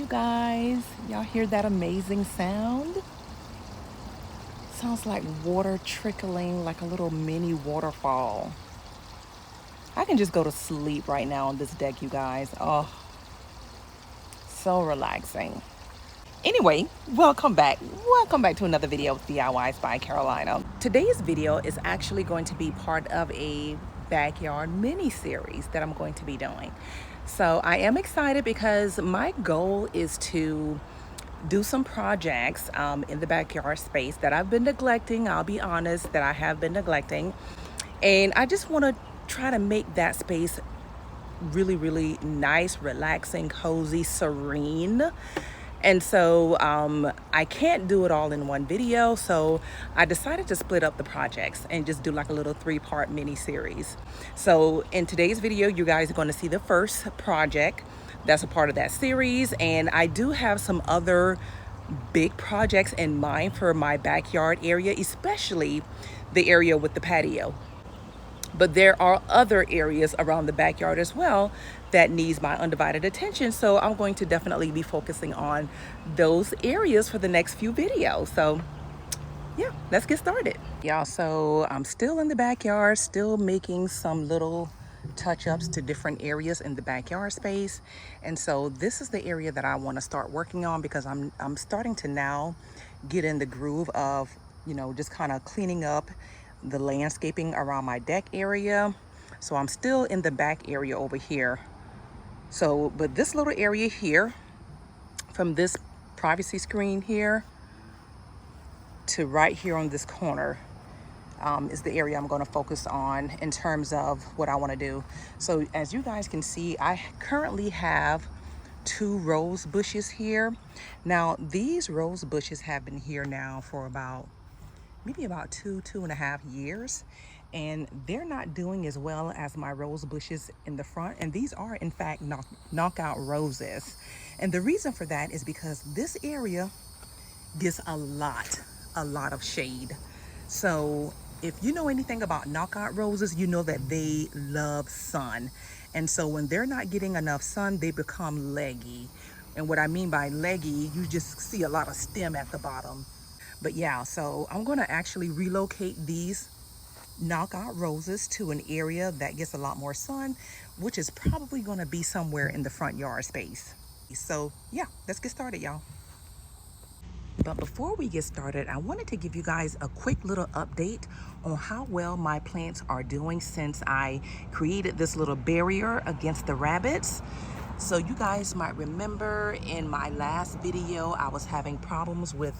guys. Y'all hear that amazing sound? Sounds like water trickling like a little mini waterfall. I can just go to sleep right now on this deck, you guys. Oh, so relaxing. Anyway, welcome back. Welcome back to another video of DIYs by Carolina. Today's video is actually going to be part of a backyard mini series that I'm going to be doing. So I am excited because my goal is to do some projects in the backyard space that I've been neglecting. I'll be honest that I have been neglecting. And I just want to try to make that space really nice, relaxing, cozy, serene. And so I can't do it all in one video, so I decided to split up the projects and just do like a little 3-part mini series. So in today's video, you guys are going to see the first project that's a part of that series, and I do have some other big projects in mind for my backyard area, especially the area with the patio. But there are other areas around the backyard as well that needs my undivided attention. So I'm going to definitely be focusing on those areas for the next few videos. So yeah, let's get started. Y'all, so I'm still in the backyard, still making some little touch-ups to different areas in the backyard space. And so this is the area that I want to start working on, because I'm starting to now get in the groove of, you know, just kind of cleaning up the landscaping around my deck area. So I'm still in the back area over here. So, but this little area here, from this privacy screen here to right here on this corner, is the area I'm going to focus on in terms of what I want to do. So as you guys can see, I currently have 2 rose bushes here. Now these rose bushes have been here now for maybe about 2.5 years, and they're not doing as well as my rose bushes in the front. And these are in fact knockout roses, and the reason for that is because this area gets a lot of shade. So if you know anything about knockout roses, you know that they love sun, and so when they're not getting enough sun, they become leggy. And what I mean by leggy, you just see a lot of stem at the bottom. But yeah, so I'm going to actually relocate these knockout roses to an area that gets a lot more sun, which is probably going to be somewhere in the front yard space. So yeah, let's get started, y'all. But before we get started, I wanted to give you guys a quick little update on how well my plants are doing since I created this little barrier against the rabbits. So you guys might remember in my last video, I was having problems with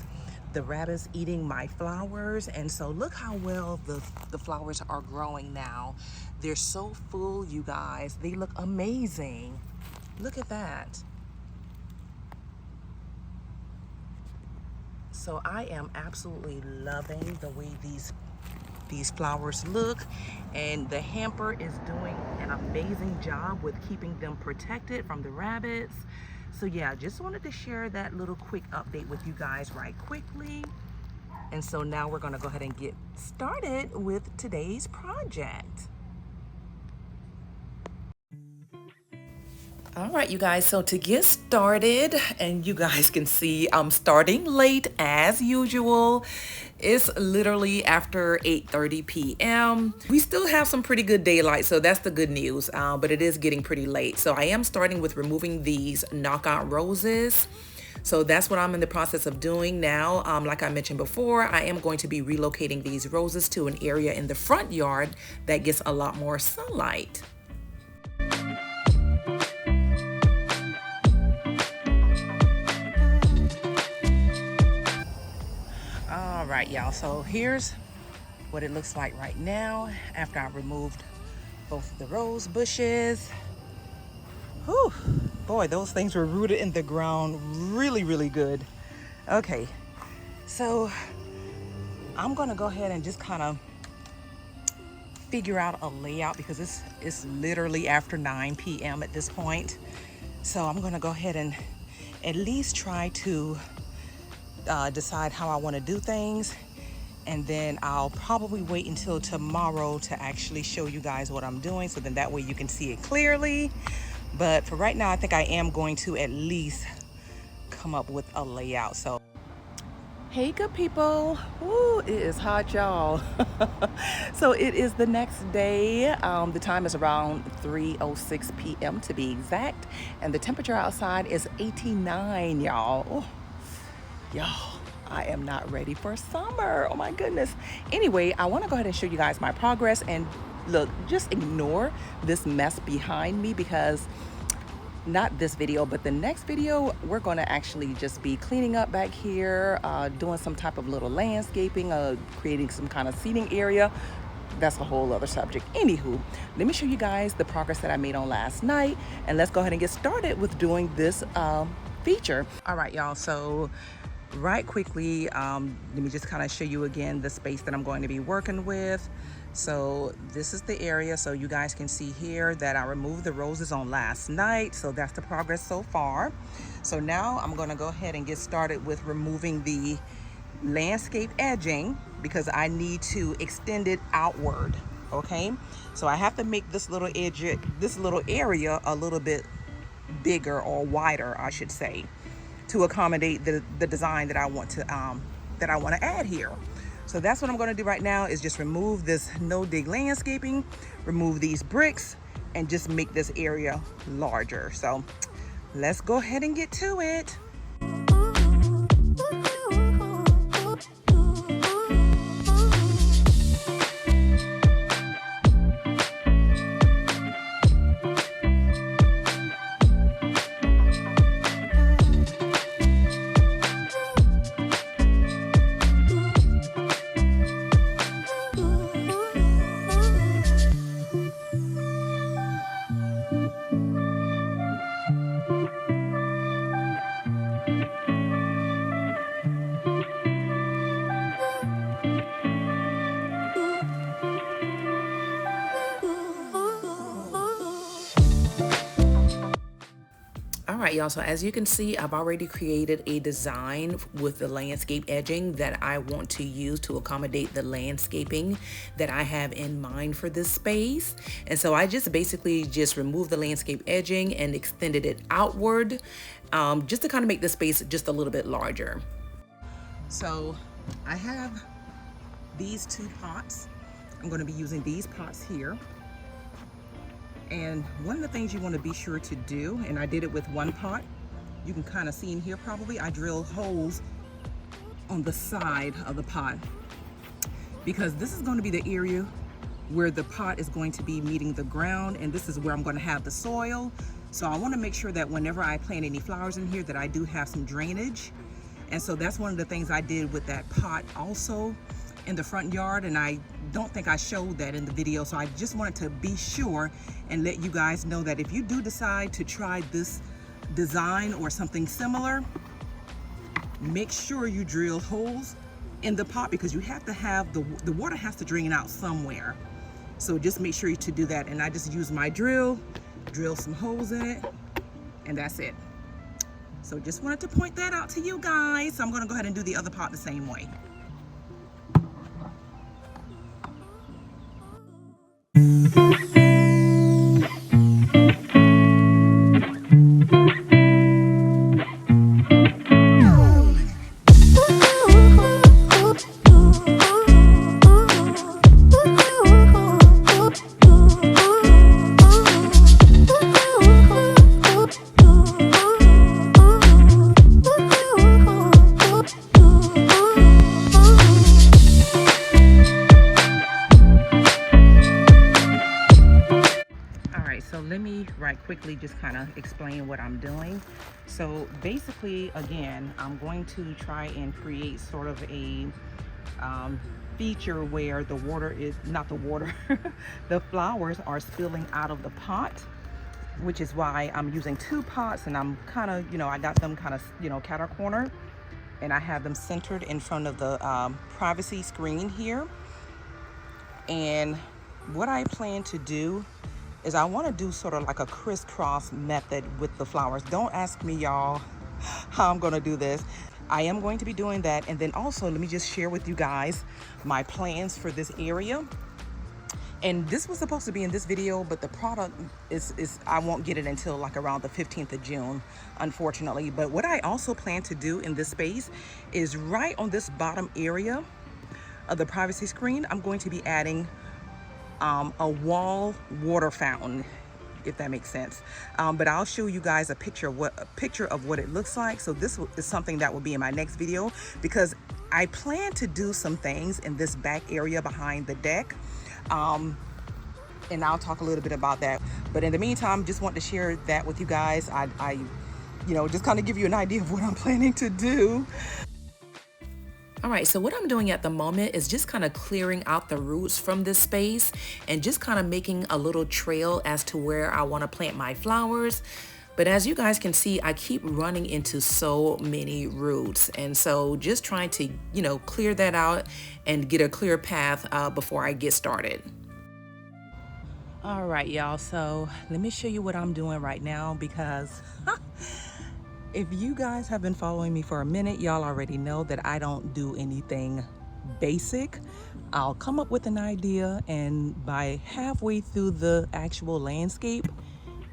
the rabbits eating my flowers, and so look how well the flowers are growing now. They're so full, you guys. They look amazing. Look at that. So I am absolutely loving the way these flowers look, and the hamper is doing an amazing job with keeping them protected from the rabbits. So yeah, just wanted to share that little quick update with you guys right quickly. And so now we're gonna go ahead and get started with today's project. All right, you guys, so to get started, and you guys can see I'm starting late as usual. It's literally after 8:30 p.m. We still have some pretty good daylight, so that's the good news, but it is getting pretty late. So I am starting with removing these knockout roses. So that's what I'm in the process of doing now. Like I mentioned before, I am going to be relocating these roses to an area in the front yard that gets a lot more sunlight. All right, y'all, so here's what it looks like right now after I removed both of the rose bushes. Whew, boy, those things were rooted in the ground really good. Okay, so I'm gonna go ahead and just kind of figure out a layout, because it's literally after 9 p.m. at this point. So I'm gonna go ahead and at least try to decide how I want to do things, and then I'll probably wait until tomorrow to actually show you guys what I'm doing, so then that way you can see it clearly. But for right now, I think I am going to at least come up with a layout. So hey good people. Ooh, it is hot, y'all. So it is the next day. The time is around 3:06 p.m. to be exact, and the temperature outside is 89, y'all. Oh, y'all, I am not ready for summer. Oh my goodness. Anyway, I want to go ahead and show you guys my progress, and look, just ignore this mess behind me, because not this video, but the next video, we're going to actually just be cleaning up back here, doing some type of little landscaping, creating some kind of seating area. That's a whole other subject. Anywho, let me show you guys the progress that I made on last night, and let's go ahead and get started with doing this feature. All right, y'all, so right quickly, let me just kind of show you again the space that I'm going to be working with. So this is the area, so you guys can see here that I removed the roses on last night. So that's the progress so far. So now I'm going to go ahead and get started with removing the landscape edging, because I need to extend it outward. Okay, so I have to make this little edge, this little area a little bit bigger, or wider I should say, to accommodate the design that I want to add here. So that's what I'm going to do right now, is just remove this no dig landscaping, remove these bricks, and just make this area larger. So let's go ahead and get to it. All right, y'all, so as you can see, I've already created a design with the landscape edging that I want to use to accommodate the landscaping that I have in mind for this space. And so I just basically just removed the landscape edging and extended it outward, just to kind of make the space just a little bit larger. So I have these two pots. I'm going to be using these pots here. And one of the things you want to be sure to do, and I did it with one pot, you can kind of see in here probably, I drilled holes on the side of the pot, because this is going to be the area where the pot is going to be meeting the ground, and this is where I'm going to have the soil. So I want to make sure that whenever I plant any flowers in here, that I do have some drainage. And so that's one of the things I did with that pot also in the front yard, and I don't think I showed that in the video. So I just wanted to be sure and let you guys know that if you do decide to try this design or something similar, make sure you drill holes in the pot, because you have to have the water has to drain out somewhere. So just make sure to do that. And I just use my drill some holes in it, and that's it. So just wanted to point that out to you guys. So I'm going to go ahead and do the other pot the same way. So let me right quickly just kind of explain what I'm doing. So basically, again, I'm going to try and create sort of a feature where the water is not the water the flowers are spilling out of the pot, which is why I'm using two pots, and I'm kind of, you know, I got them kind of, you know, cat corner, and I have them centered in front of the privacy screen here. And what I plan to do is I want to do sort of like a crisscross method with the flowers. Don't ask me, y'all, how I'm going to do this. I am going to be doing that. And then also, let me just share with you guys my plans for this area. And this was supposed to be in this video, but the product is I won't get it until like around the 15th of June, unfortunately. But what I also plan to do in this space is right on this bottom area of the privacy screen, I'm going to be adding a wall water fountain, if that makes sense. But I'll show you guys a picture of what it looks like. So this is something that will be in my next video, because I plan to do some things in this back area behind the deck. And I'll talk a little bit about that. But in the meantime, just want to share that with you guys. I just kind of give you an idea of what I'm planning to do. All right, so what I'm doing at the moment is just kind of clearing out the roots from this space and just kind of making a little trail as to where I want to plant my flowers. But as you guys can see, I keep running into so many roots. And so just trying to, clear that out and get a clear path before I get started. All right, y'all, so let me show you what I'm doing right now, because if you guys have been following me for a minute, y'all already know that I don't do anything basic. I'll come up with an idea, and by halfway through the actual landscape,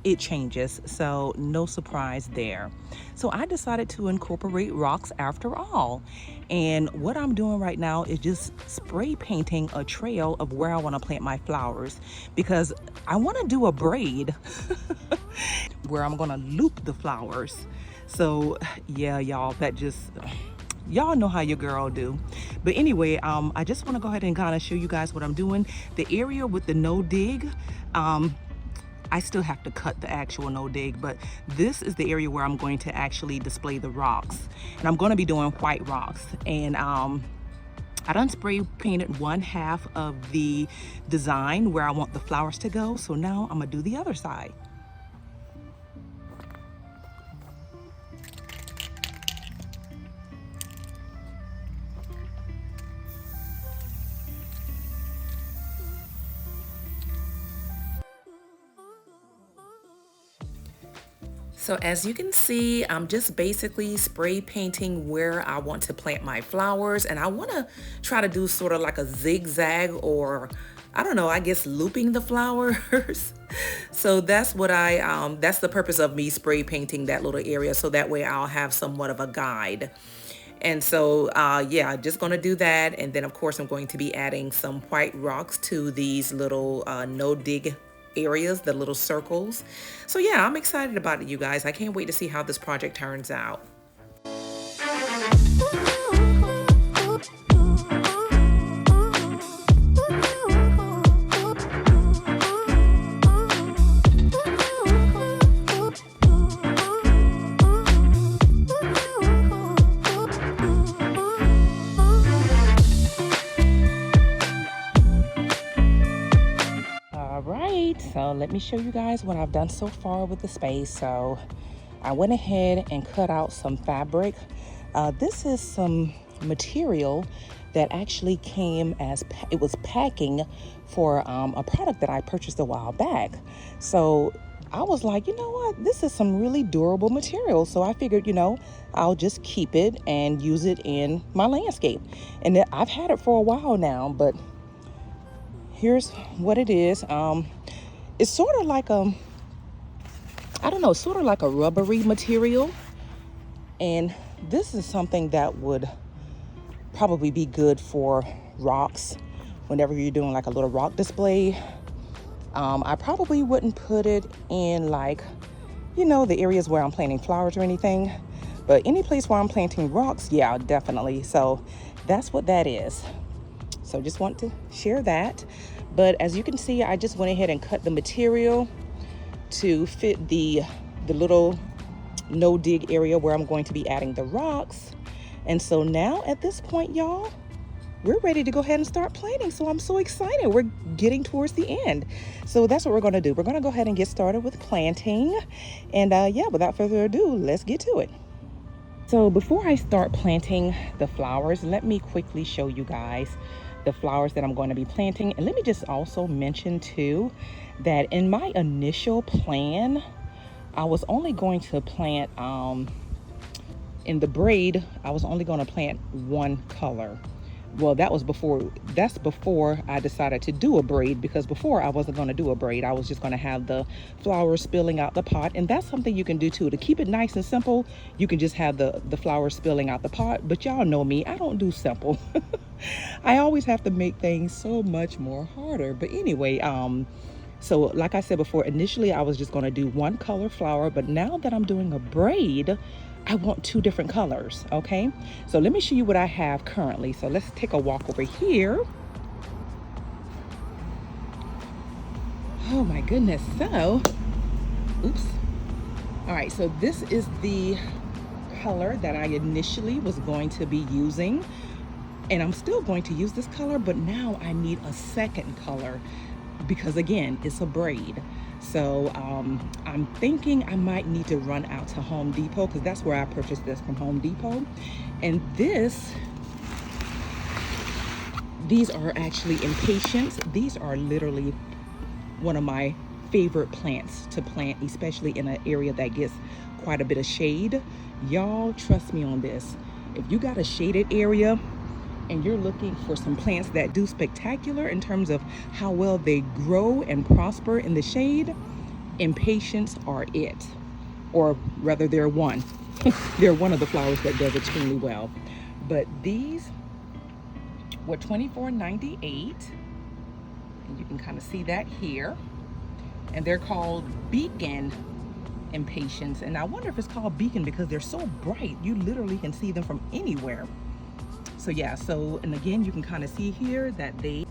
it changes. So no surprise there. So I decided to incorporate rocks after all. And what I'm doing right now is just spray painting a trail of where I want to plant my flowers, because I want to do a braid where I'm going to loop the flowers. So yeah, y'all, y'all know how your girl do. But anyway, I just want to go ahead and kind of show you guys what I'm doing. The area with the no dig, I still have to cut the actual no dig, but this is the area where I'm going to actually display the rocks. And I'm going to be doing white rocks. And I done spray painted one half of the design where I want the flowers to go. So now I'm gonna do the other side. So as you can see, I'm just basically spray painting where I want to plant my flowers, and I want to try to do sort of like a zigzag, or I don't know, I guess looping the flowers. So that's what that's the purpose of me spray painting that little area, so that way I'll have somewhat of a guide. And so, yeah, just gonna do that. And then of course, I'm going to be adding some white rocks to these little no dig areas, the little circles. So yeah, I'm excited about it, you guys. I can't wait to see how this project turns out. So let me show you guys what I've done so far with the space. So I went ahead and cut out some fabric. This is some material that actually came as it was packing for a product that I purchased a while back. So I was like, you know what, this is some really durable material. So I figured, I'll just keep it and use it in my landscape. And I've had it for a while now, but here's what it is. It's sort of like sort of like a rubbery material. And this is something that would probably be good for rocks whenever you're doing like a little rock display. I probably wouldn't put it in like, the areas where I'm planting flowers or anything, but any place where I'm planting rocks, yeah, definitely. So that's what that is. So just want to share that. But as you can see, I just went ahead and cut the material to fit the little no dig area where I'm going to be adding the rocks. And so now at this point, y'all, we're ready to go ahead and start planting. So I'm so excited. We're getting towards the end. So that's what we're going to do. We're going to go ahead and get started with planting. And yeah, without further ado, let's get to it. So before I start planting the flowers, let me quickly show you guys the flowers that I'm going to be planting. And let me just also mention too that in my initial plan, I was only going to plant in the braid, I was only going to plant one color. Well, that's before I decided to do a braid, because before I wasn't going to do a braid. I was just going to have the flowers spilling out the pot. And that's something you can do too. To keep it nice and simple, you can just have the flowers spilling out the pot. But y'all know me, I don't do simple. I always have to make things so much more harder. But anyway, so like I said before, initially I was just going to do one color flower, but now that I'm doing a braid, I want two different colors. Okay, so let me show you what I have currently. So let's take a walk over here. Oh my goodness. So, oops. All right, so this is the color that I initially was going to be using, and I'm still going to use this color, but now I need a second color because again, it's a braid. So I'm thinking I might need to run out to Home Depot, because that's where I purchased this, from Home Depot. And these are actually impatiens. These are literally one of my favorite plants to plant, especially in an area that gets quite a bit of shade. Y'all, trust me on this. If you got a shaded area and you're looking for some plants that do spectacular in terms of how well they grow and prosper in the shade, impatiens are it. Or rather, they're one. They're one of the flowers that does extremely well. But these were $24.98. And you can kind of see that here. And they're called Beacon impatiens. And I wonder if it's called Beacon because they're so bright. You literally can see them from anywhere. So yeah, so, and again, you can kind of see here that they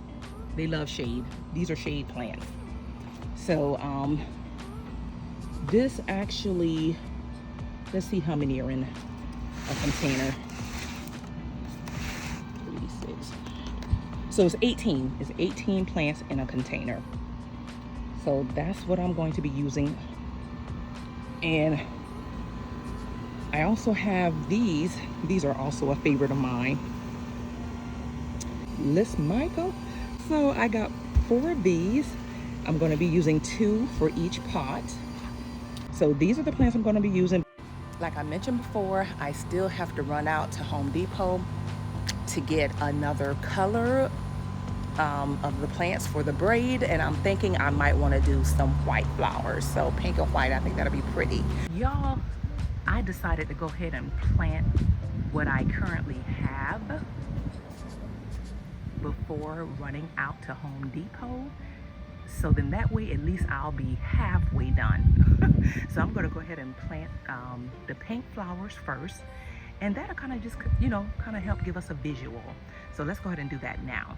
love shade. These are shade plants. So this actually, let's see how many are in a container. 36. So it's 18. It's 18 plants in a container. So that's what I'm going to be using. And I also have these. These are also a favorite of mine. Miss Michael. So I got 4 of these. I'm going to be using 2 for each pot. So these are the plants I'm going to be using. Like I mentioned before, I still have to run out to Home Depot to get another color of the plants for the braid, and I'm thinking I might want to do some white flowers. So pink and white, I think that'll be pretty. Y'all, I decided to go ahead and plant what I currently have before running out to Home Depot. So then that way, at least I'll be halfway done. So I'm going to go ahead and plant the pink flowers first. And that'll kind of just, you know, kind of help give us a visual. So let's go ahead and do that now.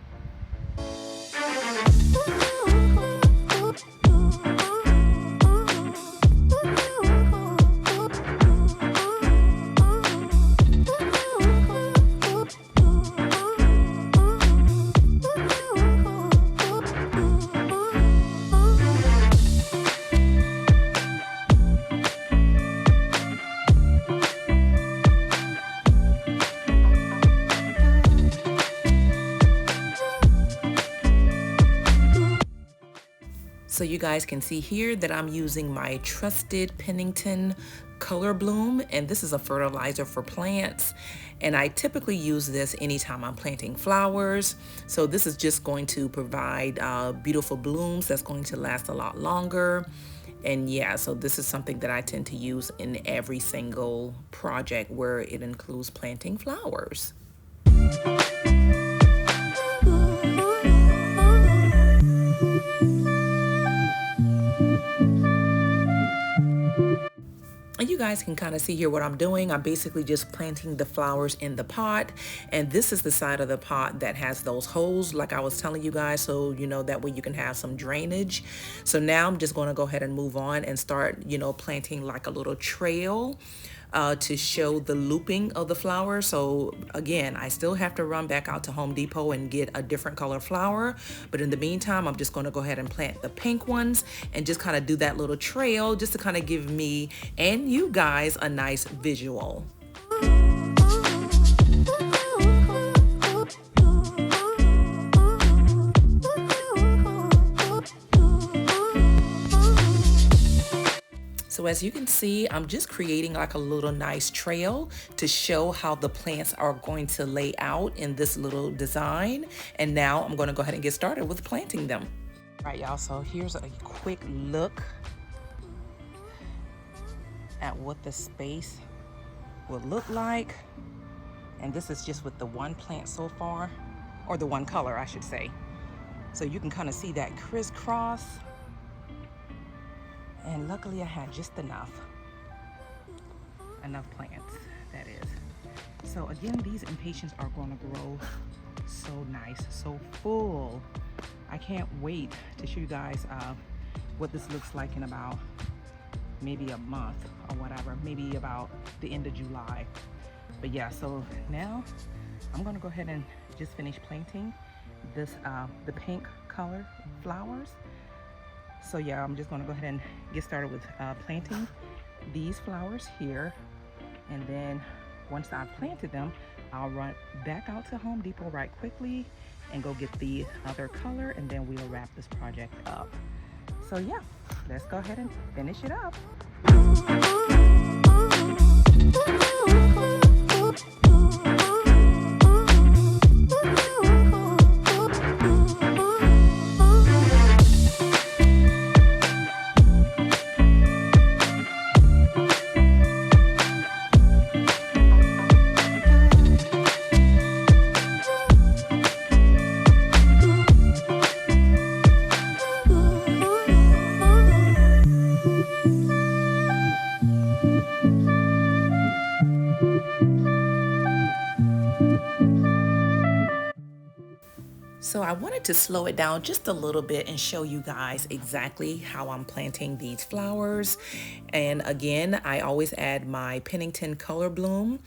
So you guys can see here that I'm using my trusted Pennington Color Bloom, and this is a fertilizer for plants. And I typically use this anytime I'm planting flowers. So this is just going to provide beautiful blooms that's going to last a lot longer. And yeah, so this is something that I tend to use in every single project where it includes planting flowers. And you guys can kind of see here what I'm doing. I'm basically just planting the flowers in the pot. And this is the side of the pot that has those holes, like I was telling you guys. So, you know, that way you can have some drainage. So now I'm just going to go ahead and move on and start, you know, planting like a little trail to show the looping of the flower. So again, I still have to run back out to Home Depot and get a different color flower. But in the meantime, I'm just going to go ahead and plant the pink ones and just kind of do that little trail just to kind of give me and you guys a nice visual. So So as you can see, I'm just creating like a little nice trail to show how the plants are going to lay out in this little design. And now I'm going to go ahead and get started with planting them. All right, y'all, so here's a quick look at what the space will look like. And this is just with the one plant so far, or the one color, I should say. So you can kind of see that crisscross. And luckily I had just enough plants, that is. So again, these impatiens are going to grow so nice, so full. I can't wait to show you guys what this looks like in about maybe a month or whatever, maybe about the end of July. But yeah, so now I'm gonna go ahead and just finish planting this the pink color flowers. So yeah, I'm just gonna go ahead and get started with planting these flowers here, and then once I've planted them, I'll run back out to Home Depot right quickly and go get the other color, and then we'll wrap this project up. So yeah, let's go ahead and finish it up. So I wanted to slow it down just a little bit and show you guys exactly how I'm planting these flowers. And again, I always add my Pennington Color Bloom,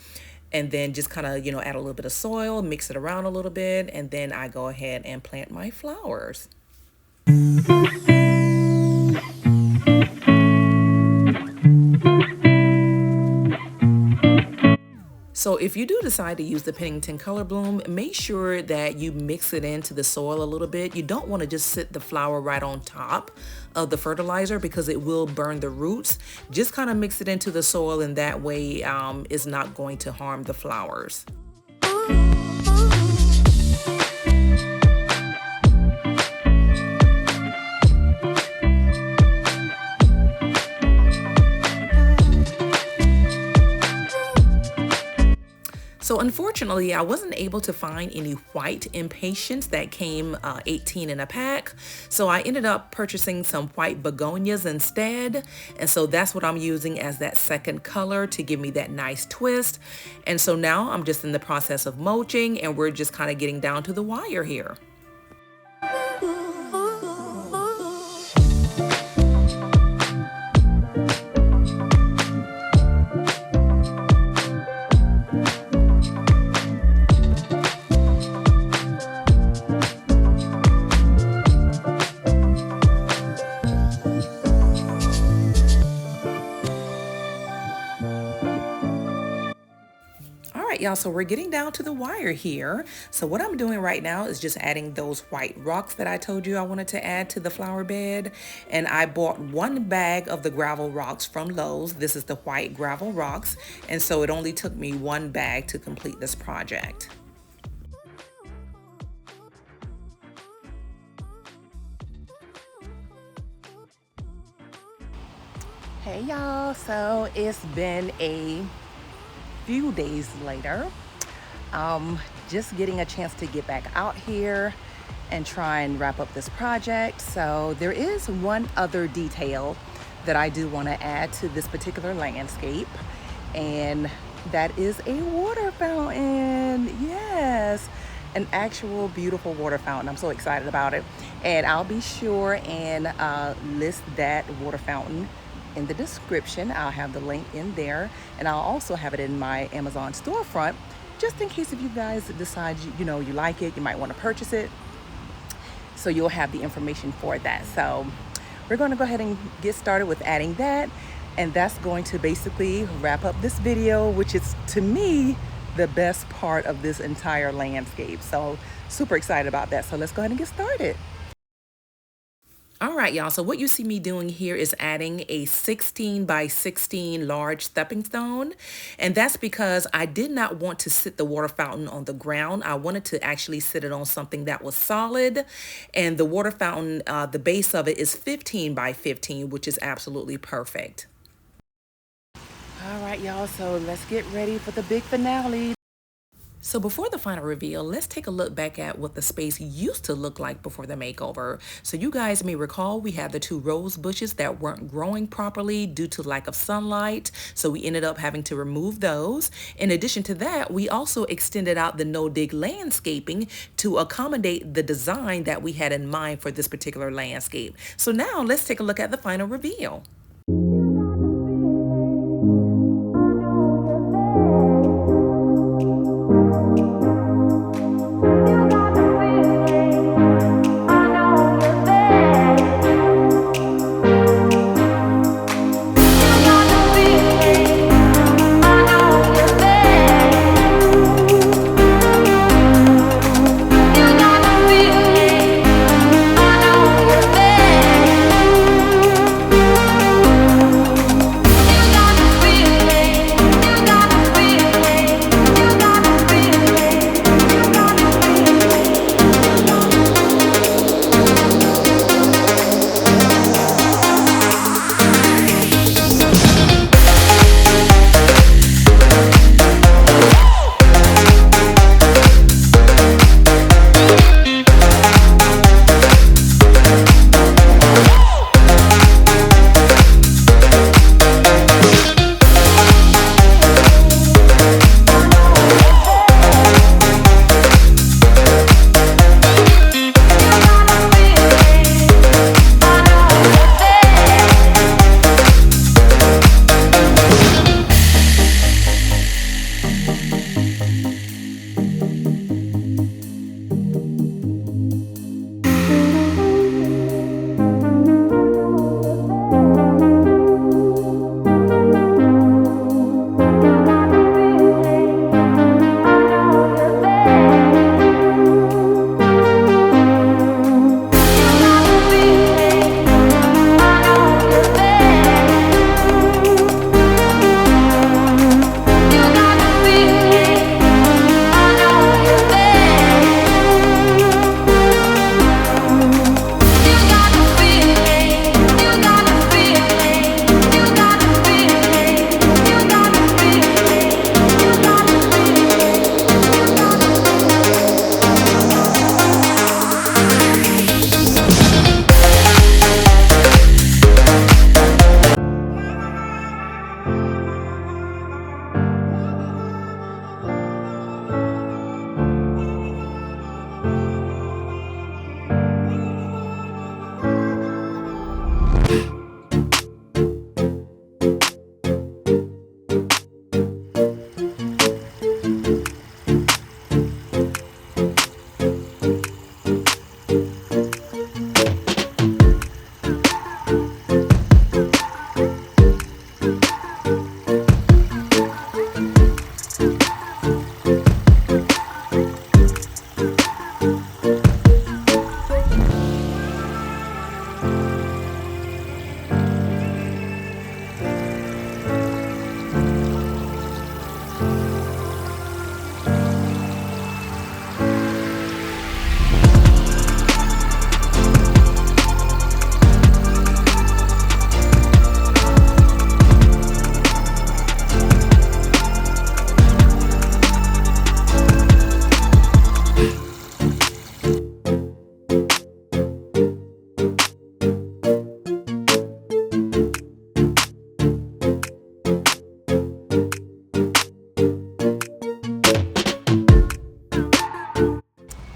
and then just kind of, add a little bit of soil, mix it around a little bit, and then I go ahead and plant my flowers. So if you do decide to use the Pennington Color Bloom, make sure that you mix it into the soil a little bit. You don't want to just sit the flower right on top of the fertilizer because it will burn the roots. Just kind of mix it into the soil, and that way it's not going to harm the flowers. So unfortunately, I wasn't able to find any white impatiens that came 18 in a pack. So I ended up purchasing some white begonias instead. And so that's what I'm using as that second color to give me that nice twist. And so now I'm just in the process of mulching, and we're just kind of getting down to the wire here. Y'all, so we're getting down to the wire here. So what I'm doing right now is just adding those white rocks that I told you I wanted to add to the flower bed. And I bought one bag of the gravel rocks from Lowe's. This is the white gravel rocks. And so it only took me one bag to complete this project. Hey y'all, so it's been a few days later. Just getting a chance to get back out here and try and wrap up this project. So there is one other detail that I do want to add to this particular landscape, and that is a water fountain. Yes, an actual beautiful water fountain. I'm so excited about it, and I'll be sure and list that water fountain in the description. I'll have the link in there, and I'll also have it in my Amazon storefront, just in case if you guys decide you like it, you might want to purchase it. So you'll have the information for that. So we're going to go ahead and get started with adding that, and that's going to basically wrap up this video, which is, to me, the best part of this entire landscape. So super excited about that. So let's go ahead and get started. All right, y'all. So what you see me doing here is adding a 16 by 16 large stepping stone. And that's because I did not want to sit the water fountain on the ground. I wanted to actually sit it on something that was solid. And the water fountain, the base of it is 15 by 15, which is absolutely perfect. All right, y'all. So let's get ready for the big finale. So before the final reveal, let's take a look back at what the space used to look like before the makeover. So you guys may recall we had the 2 rose bushes that weren't growing properly due to lack of sunlight. So we ended up having to remove those. In addition to that, we also extended out the no-dig landscaping to accommodate the design that we had in mind for this particular landscape. So now let's take a look at the final reveal.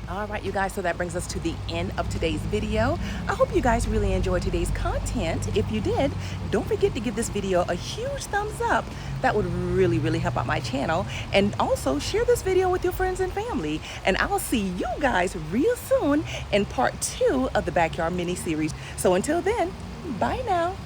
All right, you guys, so that brings us to the end of today's video. I hope you guys really enjoyed today's content. If you did, don't forget to give this video a huge thumbs up. That would really, really help out my channel. And also share this video with your friends and family. And I'll see you guys real soon in part 2 of the Backyard mini series. So until then, bye now.